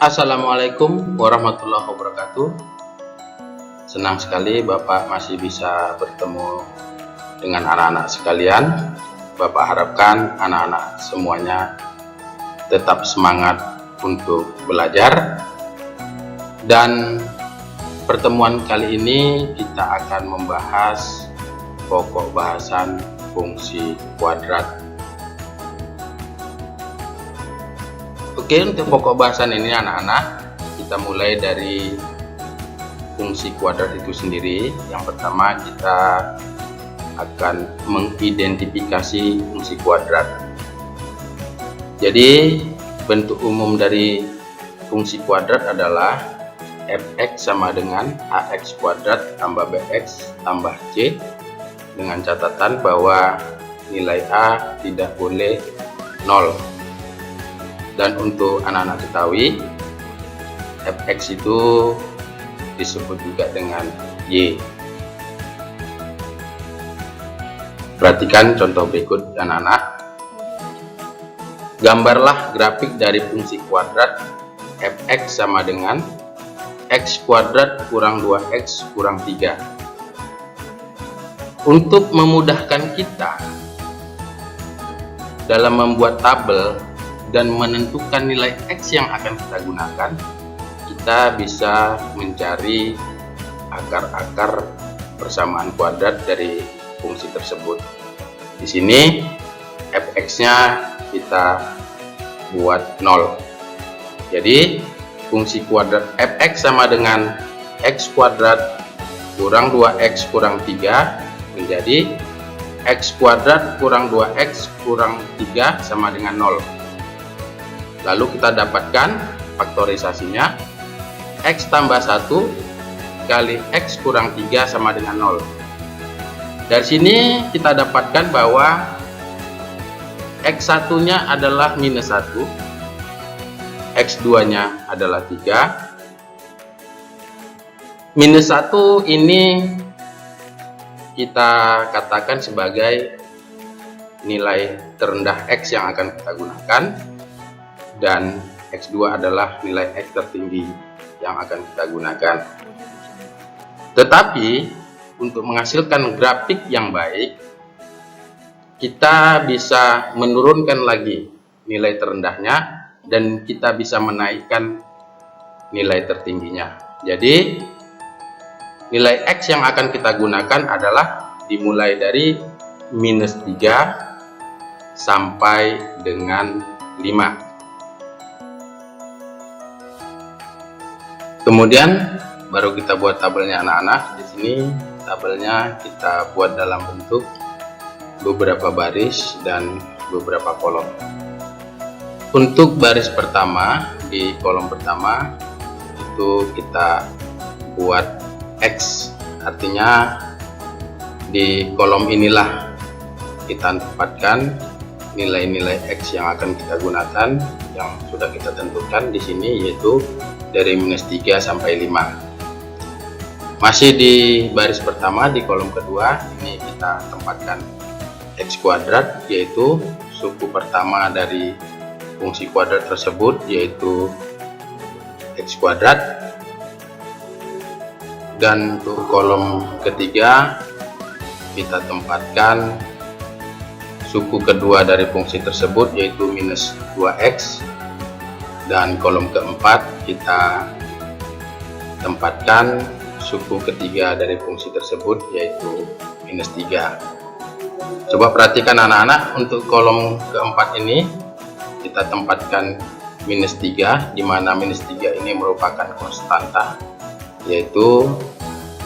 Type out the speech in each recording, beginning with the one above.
Assalamualaikum warahmatullahi wabarakatuh. Senang sekali Bapak masih bisa bertemu dengan anak-anak sekalian. Bapak harapkan anak-anak semuanya tetap semangat untuk belajar. Dan pertemuan kali ini kita akan membahas pokok bahasan fungsi kuadrat. Oke, untuk pokok bahasan ini anak-anak, kita mulai dari fungsi kuadrat itu sendiri. Yang pertama kita akan mengidentifikasi fungsi kuadrat. Jadi bentuk umum dari fungsi kuadrat adalah fx sama dengan ax kuadrat tambah bx tambah c, dengan catatan bahwa nilai a tidak boleh 0. Dan untuk anak-anak ketahui, fx itu disebut juga dengan y. Perhatikan contoh berikut anak-anak. Gambarlah grafik dari fungsi kuadrat fx sama dengan x kuadrat kurang 2x kurang 3. Untuk memudahkan kita dalam membuat tabel dan menentukan nilai X yang akan kita gunakan, kita bisa mencari akar-akar persamaan kuadrat dari fungsi tersebut. Di sini fx-nya kita buat 0. Jadi fungsi kuadrat fx sama dengan x kuadrat kurang 2x kurang 3 menjadi x kuadrat kurang 2x kurang 3 sama dengan 0. Lalu kita dapatkan faktorisasinya, x tambah 1 kali x kurang 3 sama dengan 0. Dari sini kita dapatkan bahwa x1 nya adalah minus 1, x2 nya adalah 3. Minus 1 ini kita katakan sebagai nilai terendah x yang akan kita gunakan, dan x2 adalah nilai x tertinggi yang akan kita gunakan. Tetapi untuk menghasilkan grafik yang baik, kita bisa menurunkan lagi nilai terendahnya dan kita bisa menaikkan nilai tertingginya. Jadi nilai x yang akan kita gunakan adalah dimulai dari minus 3 sampai dengan 5. Kemudian baru kita buat tabelnya anak-anak. Di sini tabelnya kita buat dalam bentuk beberapa baris dan beberapa kolom. Untuk baris pertama, di kolom pertama itu kita buat X, artinya di kolom inilah kita tempatkan nilai-nilai X yang akan kita gunakan yang sudah kita tentukan di sini, yaitu dari minus 3 sampai 5. Masih di baris pertama, di kolom kedua ini kita tempatkan X kuadrat, yaitu suku pertama dari fungsi kuadrat tersebut, yaitu X kuadrat. Dan untuk kolom ketiga kita tempatkan suku kedua dari fungsi tersebut, yaitu minus 2x. Dan kolom keempat kita tempatkan suku ketiga dari fungsi tersebut, yaitu minus 3. Coba perhatikan anak-anak, untuk kolom keempat ini kita tempatkan minus 3, di mana minus 3 ini merupakan konstanta, yaitu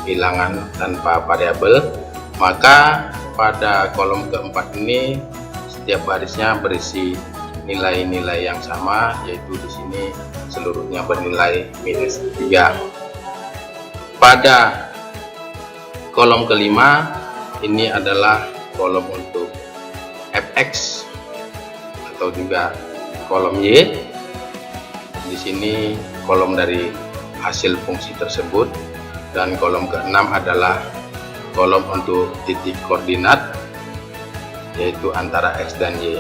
bilangan tanpa variabel. Maka pada kolom keempat ini setiap barisnya berisi nilai-nilai yang sama, yaitu di sini seluruhnya bernilai minus 3. Pada kolom kelima ini adalah kolom untuk fx atau juga kolom y. Di sini kolom dari hasil fungsi tersebut, dan kolom keenam adalah kolom untuk titik koordinat, yaitu antara x dan y.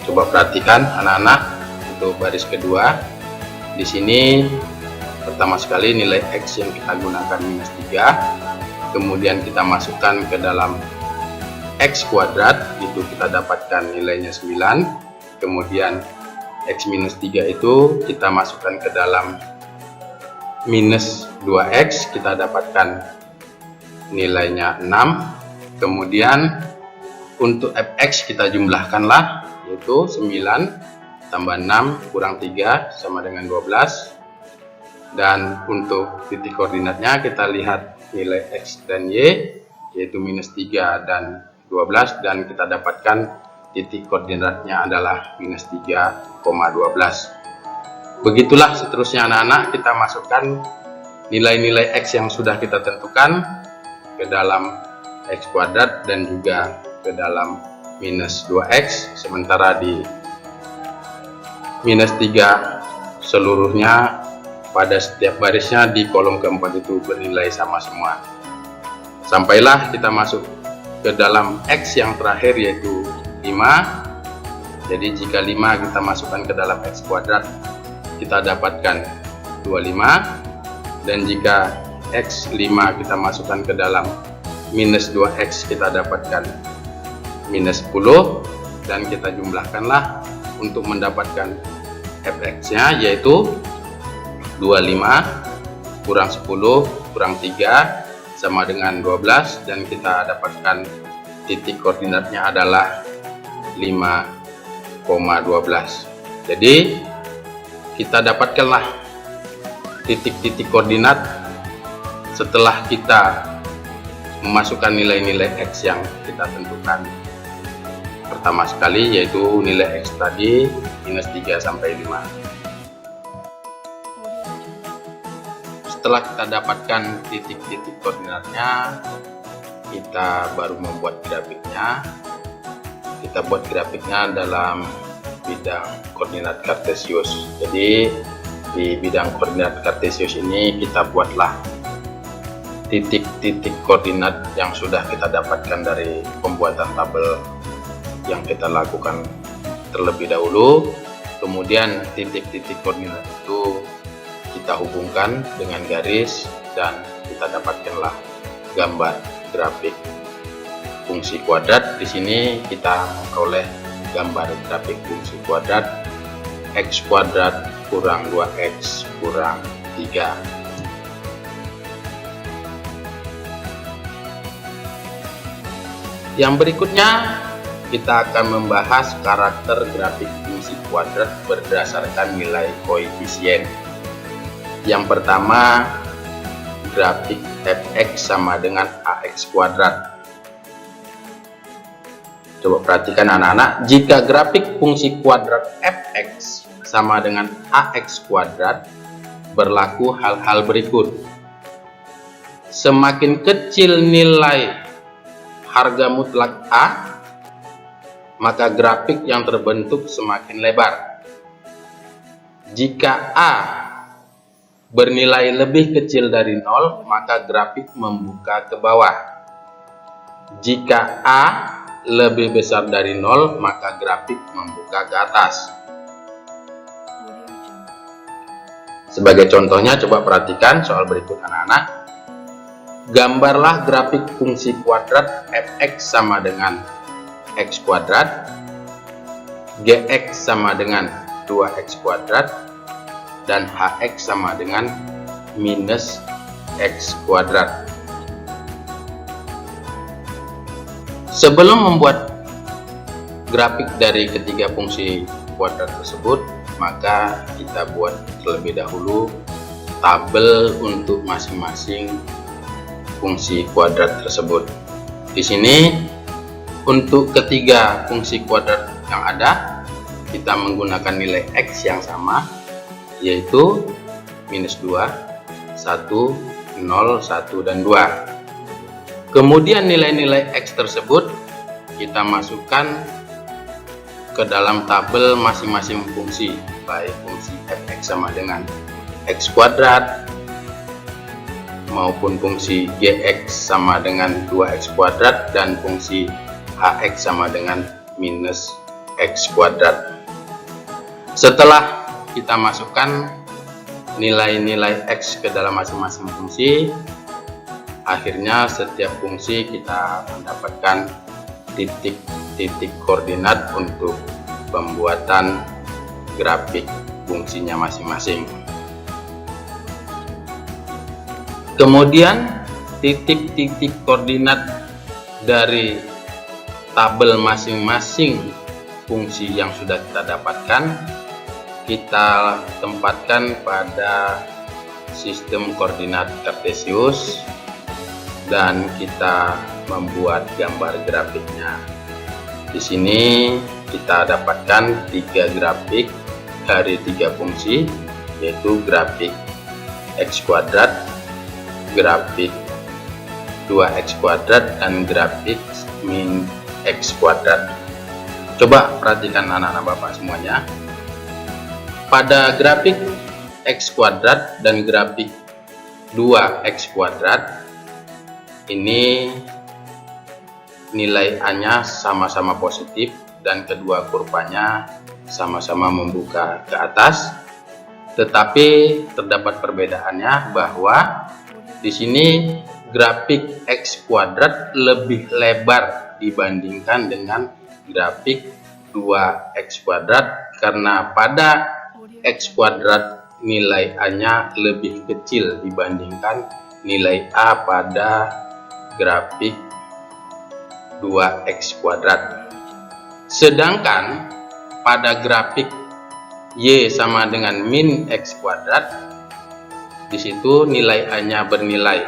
Coba perhatikan anak-anak, untuk baris kedua Di sini pertama sekali nilai X yang kita gunakan minus 3, kemudian kita masukkan ke dalam X kuadrat, itu kita dapatkan nilainya 9, kemudian X minus 3 itu kita masukkan ke dalam minus 2X, kita dapatkan nilainya 6, kemudian untuk fx kita jumlahkanlah, yaitu 9 tambah 6 kurang 3 sama dengan 12, dan untuk titik koordinatnya kita lihat nilai X dan Y, yaitu minus 3 dan 12, dan kita dapatkan titik koordinatnya adalah minus 3,12. Begitulah seterusnya anak-anak, kita masukkan nilai-nilai X yang sudah kita tentukan ke dalam X kuadrat dan juga ke dalam minus 2X, sementara di minus 3 seluruhnya pada setiap barisnya di kolom keempat itu bernilai sama semua. Sampailah kita masuk ke dalam X yang terakhir, yaitu 5. Jadi jika 5 kita masukkan ke dalam X kuadrat, kita dapatkan 25, dan jika X5 kita masukkan ke dalam minus 2X, kita dapatkan minus 10, dan kita jumlahkanlah untuk mendapatkan fx nya, yaitu 25 kurang 10 kurang 3 sama dengan 12, dan kita dapatkan titik koordinatnya adalah 5,12. Jadi kita dapatkanlah titik-titik koordinat setelah kita memasukkan nilai-nilai X yang kita tentukan pertama sekali, yaitu nilai X tadi minus 3 sampai 5. Setelah kita dapatkan titik-titik koordinatnya, kita baru membuat grafiknya. Kita buat grafiknya dalam bidang koordinat kartesius. Jadi di bidang koordinat kartesius ini kita buatlah titik-titik koordinat yang sudah kita dapatkan dari pembuatan tabel yang kita lakukan terlebih dahulu. Kemudian titik-titik koordinat itu kita hubungkan dengan garis dan kita dapatkanlah gambar grafik fungsi kuadrat. Di sini kita memperoleh gambar grafik fungsi kuadrat X kuadrat kurang 2X kurang 3. Yang berikutnya kita akan membahas karakter grafik fungsi kuadrat berdasarkan nilai koefisien. Yang pertama, grafik fx sama dengan ax kuadrat. Coba perhatikan anak-anak, jika grafik fungsi kuadrat fx sama dengan ax kuadrat, berlaku hal-hal berikut. Semakin kecil nilai harga mutlak A, maka grafik yang terbentuk semakin lebar. Jika A bernilai lebih kecil dari 0, maka grafik membuka ke bawah. Jika A lebih besar dari 0, maka grafik membuka ke atas. Sebagai contohnya, coba perhatikan soal berikut anak-anak. Gambarlah grafik fungsi kuadrat fx sama dengan x kuadrat, gx sama dengan 2x kuadrat, dan hx sama dengan minus x kuadrat. Sebelum membuat grafik dari ketiga fungsi kuadrat tersebut, maka kita buat terlebih dahulu tabel untuk masing-masing fungsi kuadrat tersebut. Di sini untuk ketiga fungsi kuadrat yang ada, kita menggunakan nilai X yang sama, yaitu minus 2, 1, 0, 1, dan 2. Kemudian nilai-nilai X tersebut kita masukkan ke dalam tabel masing-masing fungsi, baik fungsi fx sama dengan x kuadrat maupun fungsi gx sama dengan 2x kuadrat dan fungsi hx sama dengan minus x kuadrat. Setelah kita masukkan nilai-nilai X ke dalam masing-masing fungsi, akhirnya setiap fungsi kita mendapatkan titik-titik koordinat untuk pembuatan grafik fungsinya masing-masing. Kemudian titik-titik koordinat dari tabel masing-masing fungsi yang sudah kita dapatkan, kita tempatkan pada sistem koordinat kartesius dan kita membuat gambar grafiknya. Di sini kita dapatkan 3 grafik dari 3 fungsi, yaitu grafik X kuadrat, grafik 2X kuadrat, dan grafik min X kuadrat. Coba perhatikan anak-anak Bapak semuanya. Pada grafik X kuadrat dan grafik 2X kuadrat, ini nilai A-nya sama-sama positif dan kedua kurvanya sama-sama membuka ke atas. Tetapi terdapat perbedaannya bahwa di sini grafik X kuadrat lebih lebar dibandingkan dengan grafik 2X kuadrat, karena pada X kuadrat nilai A-nya lebih kecil dibandingkan nilai A pada grafik 2X kuadrat. Sedangkan pada grafik Y sama dengan min X kuadrat, di situ nilai A-nya bernilai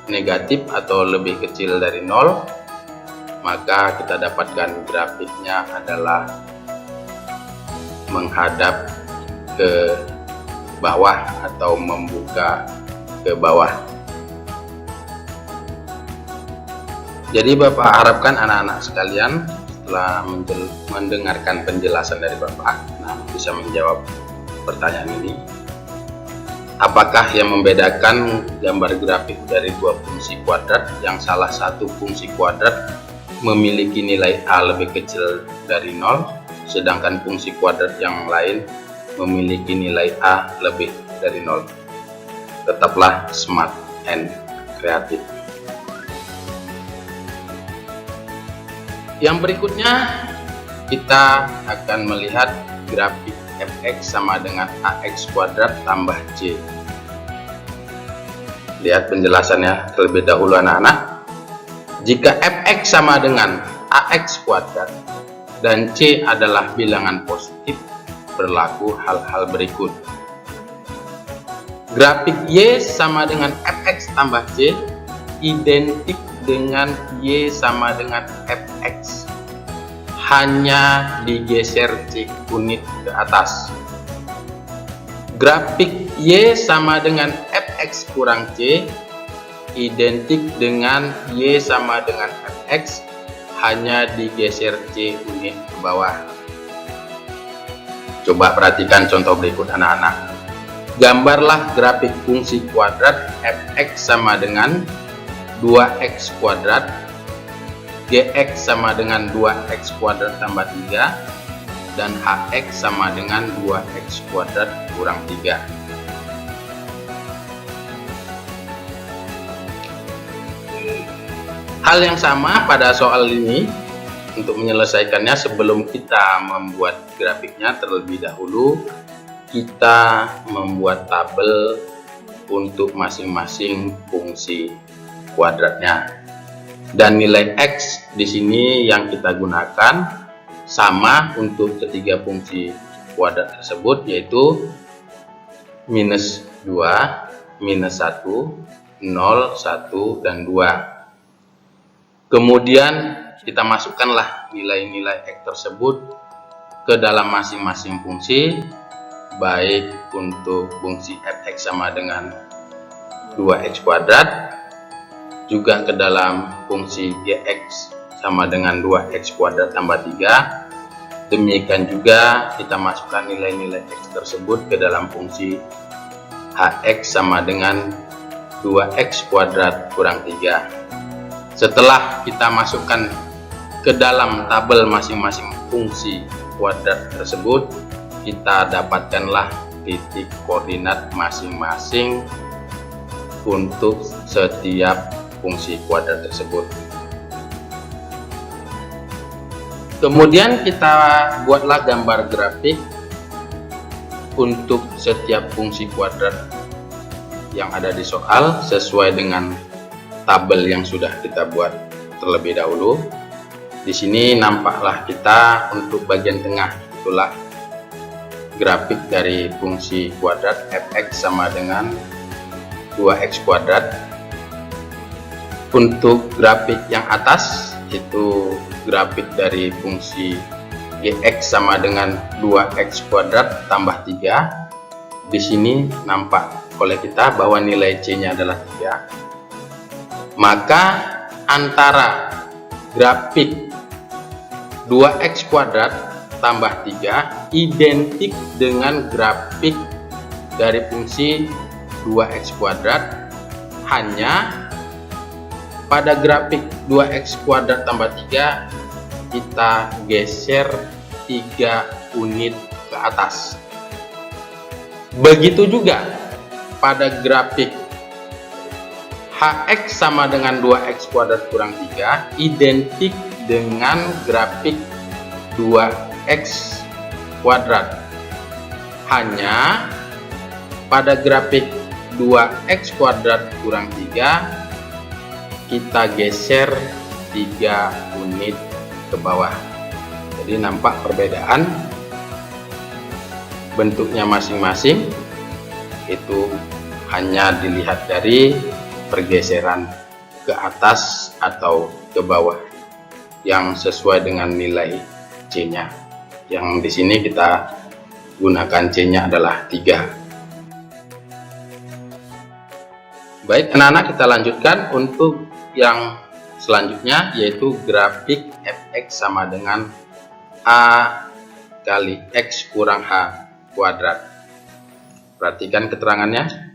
negatif atau lebih kecil dari 0, maka kita dapatkan grafiknya adalah menghadap ke bawah atau membuka ke bawah. Jadi Bapak harapkan anak-anak sekalian setelah mendengarkan penjelasan dari Bapak, bisa menjawab pertanyaan ini. Apakah yang membedakan gambar grafik dari 2 fungsi kuadrat yang salah satu fungsi kuadrat memiliki nilai A lebih kecil dari 0, sedangkan fungsi kuadrat yang lain memiliki nilai A lebih dari 0? Tetaplah smart and kreatif. Yang berikutnya kita akan melihat grafik fx sama dengan ax kuadrat tambah c. Lihat penjelasannya terlebih dahulu anak-anak. Jika fx sama dengan ax kuadrat dan c adalah bilangan positif, berlaku hal-hal berikut. Grafik y sama dengan fx tambah c identik dengan y sama dengan fx, hanya digeser c unit ke atas. Grafik y sama dengan fx kurang c identik dengan y sama dengan fx, hanya digeser c unit ke bawah. Coba perhatikan contoh berikut anak-anak. Gambarlah grafik fungsi kuadrat fx sama dengan 2x kuadrat, gx sama dengan 2x kuadrat tambah 3, dan hx sama dengan 2x kuadrat kurang 3. Hal yang sama pada soal ini. Untuk menyelesaikannya, sebelum kita membuat grafiknya, terlebih dahulu kita membuat tabel untuk masing-masing fungsi kuadratnya. Dan nilai X di sini yang kita gunakan sama untuk ketiga fungsi kuadrat tersebut, yaitu minus 2, minus 1, 0, 1, dan 2. Kemudian kita masukkanlah nilai-nilai X tersebut ke dalam masing-masing fungsi, baik untuk fungsi fx sama dengan 2x kuadrat, juga ke dalam fungsi gx sama dengan 2x kuadrat tambah 3. Demikian juga kita masukkan nilai-nilai x tersebut ke dalam fungsi hx sama dengan 2x kuadrat kurang 3. Setelah kita masukkan ke dalam tabel masing-masing fungsi kuadrat tersebut, kita dapatkanlah titik koordinat masing-masing untuk setiap fungsi kuadrat tersebut. Kemudian kita buatlah gambar grafik untuk setiap fungsi kuadrat yang ada di soal sesuai dengan tabel yang sudah kita buat terlebih dahulu. Di sini nampaklah kita untuk bagian tengah, itulah grafik dari fungsi kuadrat fx sama dengan 2x kuadrat. Untuk grafik yang atas itu grafik dari fungsi gx sama dengan 2x kuadrat tambah 3. Di sini nampak oleh kita bahwa nilai c-nya adalah 3. Maka antara grafik 2x kuadrat tambah 3 identik dengan grafik dari fungsi 2x kuadrat, hanya pada grafik 2x kuadrat tambah 3 kita geser 3 unit ke atas. Begitu juga pada grafik hx sama dengan 2x kuadrat kurang 3 identik dengan grafik 2x kuadrat, hanya pada grafik 2x kuadrat kurang 3 kita geser 3 unit ke bawah. Jadi nampak perbedaan bentuknya masing-masing, itu hanya dilihat dari pergeseran ke atas atau ke bawah yang sesuai dengan nilai c-nya. Yang di sini kita gunakan c-nya adalah 3. Baik anak-anak, kita lanjutkan untuk yang selanjutnya, yaitu grafik fx sama dengan a kali x kurang h kuadrat. Perhatikan keterangannya.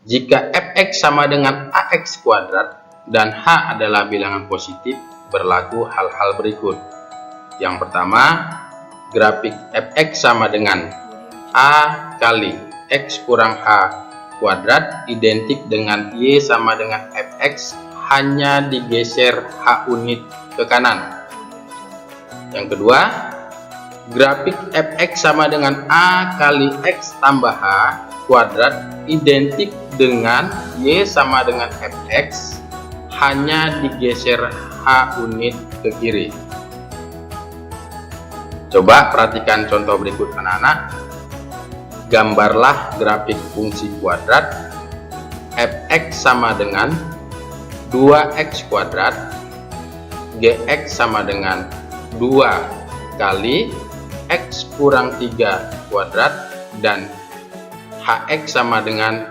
Jika fx sama dengan ax kuadrat dan h adalah bilangan positif, berlaku hal-hal berikut. Yang pertama, grafik fx sama dengan a kali x kurang h kuadrat identik dengan y sama dengan fx, hanya digeser h unit ke kanan. Yang kedua, grafik fx sama dengan a kali x tambah h kuadrat identik dengan y sama dengan fx, hanya digeser h unit ke kiri. Coba perhatikan contoh berikut anak-anak. Gambarlah grafik fungsi kuadrat fx sama dengan 2x kuadrat, gx sama dengan 2 kali x kurang 3 kuadrat, dan hx sama dengan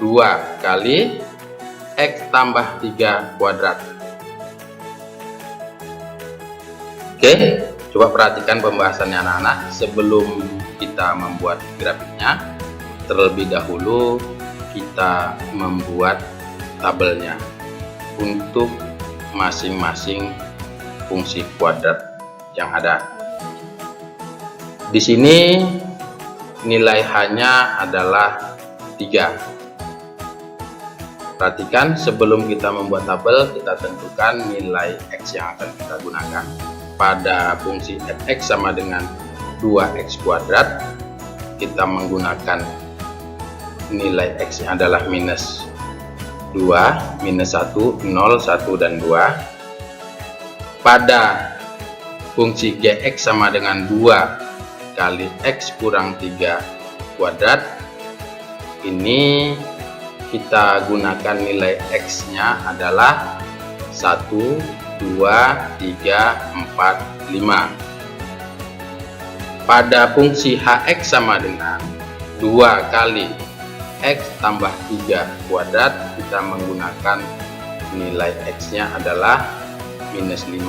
2 kali x tambah 3 kuadrat. Oke, coba perhatikan pembahasannya anak-anak. Sebelum kita membuat grafiknya, terlebih dahulu kita membuat tabelnya untuk masing-masing fungsi kuadrat yang ada. Di sini nilai h-nya adalah 3. Perhatikan, sebelum kita membuat tabel, kita tentukan nilai x yang akan kita gunakan. Pada fungsi fx sama dengan 2x kuadrat, kita menggunakan nilai x yang adalah minus 2, minus 1, 0, 1, dan 2. Pada fungsi gx sama dengan 2 kali x kurang 3 kuadrat, ini kita gunakan nilai x-nya adalah 1, 2, 3, 4, 5. Pada fungsi hx sama dengan 2 kali x tambah 3 kuadrat, kita menggunakan nilai x-nya adalah minus 5,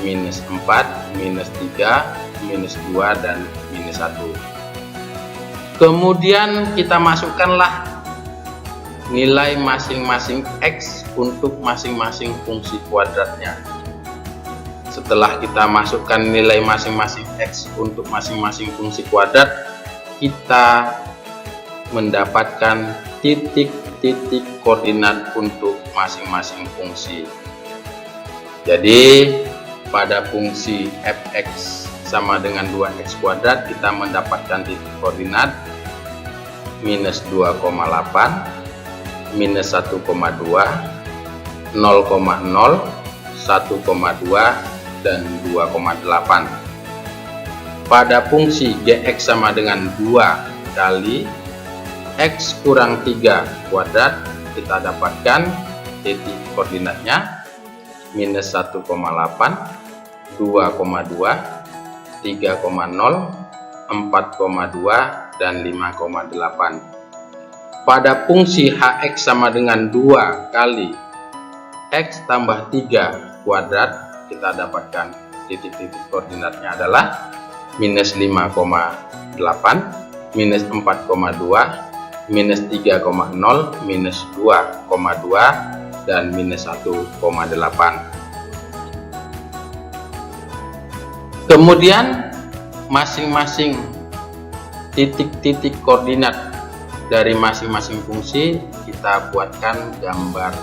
minus 4, minus 3, minus 2, dan minus 1. Kemudian kita masukkanlah nilai masing-masing x untuk masing-masing fungsi kuadratnya. Setelah kita masukkan nilai masing-masing x untuk masing-masing fungsi kuadrat, kita mendapatkan titik-titik koordinat untuk masing-masing fungsi. Jadi pada fungsi fx sama dengan 2x kuadrat kita mendapatkan titik koordinat minus 2,8, minus 1,2, 0,0, 1,2, dan 2,8. Pada fungsi gx sama dengan 2 kali x kurang 3 kuadrat kita dapatkan titik koordinatnya minus 1,8, 2,2, 3,0, 4,2, dan 5,8. Pada fungsi hx sama dengan 2 kali x tambah 3 kuadrat kita dapatkan titik-titik koordinatnya adalah minus 5,8, minus 4,2, minus 3,0, minus 2,2, dan minus 1,8. Kemudian masing-masing titik-titik koordinat dari masing-masing fungsi kita buatkan gambar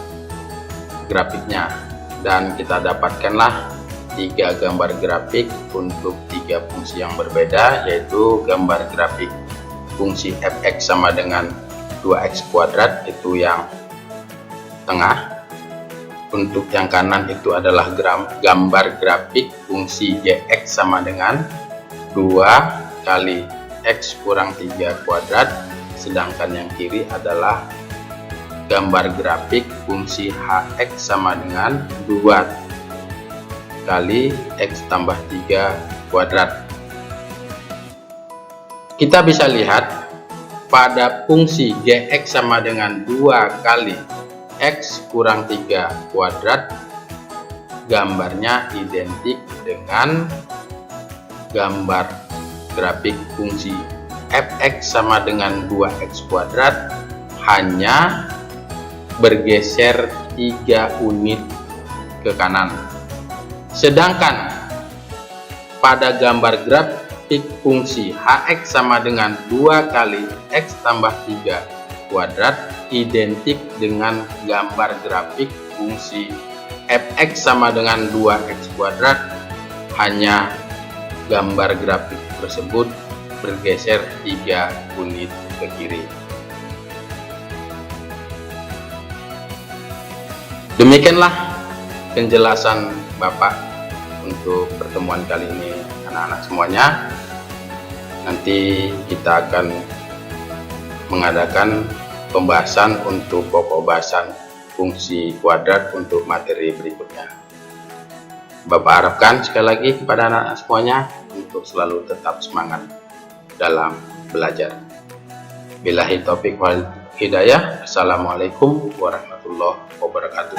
grafiknya, dan kita dapatkanlah 3 gambar grafik untuk 3 fungsi yang berbeda, yaitu gambar grafik fungsi fx sama dengan 2x kuadrat itu yang tengah, untuk yang kanan itu adalah gambar grafik fungsi gx sama dengan 2 kali x kurang 3 kuadrat, sedangkan yang kiri adalah gambar grafik fungsi hx sama dengan 2 kali x tambah 3 kuadrat. Kita bisa lihat pada fungsi gx sama dengan 2 kali x kurang 3 kuadrat gambarnya identik dengan gambar grafik fungsi fx sama dengan 2x kuadrat, hanya bergeser 3 unit ke kanan. Sedangkan pada gambar grafik fungsi hx sama dengan 2 kali x tambah 3 kuadrat identik dengan gambar grafik fungsi fx sama dengan 2x kuadrat, hanya gambar grafik tersebut bergeser 3 unit ke kiri. Demikianlah penjelasan Bapak untuk pertemuan kali ini anak-anak semuanya. Nanti kita akan mengadakan pembahasan untuk pokok bahasan fungsi kuadrat untuk materi berikutnya. Bapak harapkan sekali lagi kepada anak-anak semuanya untuk selalu tetap semangat dalam belajar. Billahi taufiq wal hidayah. Assalamualaikum warahmatullahi wabarakatuh.